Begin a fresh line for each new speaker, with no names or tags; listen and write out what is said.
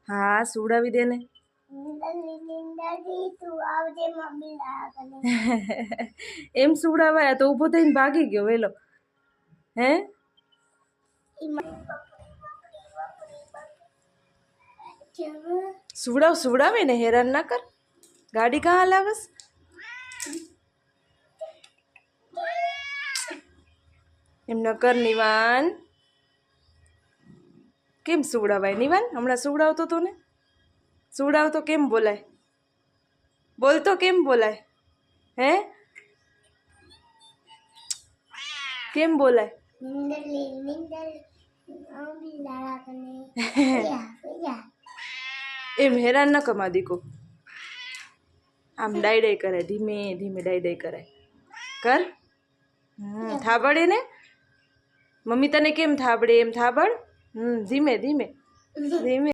હા સુવડાવી દે ને એમ સુવડાવાય તો ઊભો થઈને ભાગી ગયો વેલો હે સુવડાવે ને હેરાન ના કર ગાડી કાં હલાવસ એમ ન કર નિવાન કેમ સુવડાવાય નિવાન હમણાં સુવડાવતો તો ને સુવડાવતો કેમ બોલાય બોલતો કેમ બોલાય હે કેમ બોલાય એમ હેરાન ન કમા દીકો આમ ડાય કરે ધીમે ધીમે ડાય કરે કર થાબડે ને મમ્મી તને કેમ થાબડે એમ થાબડ ધીમે ધીમે ધીમે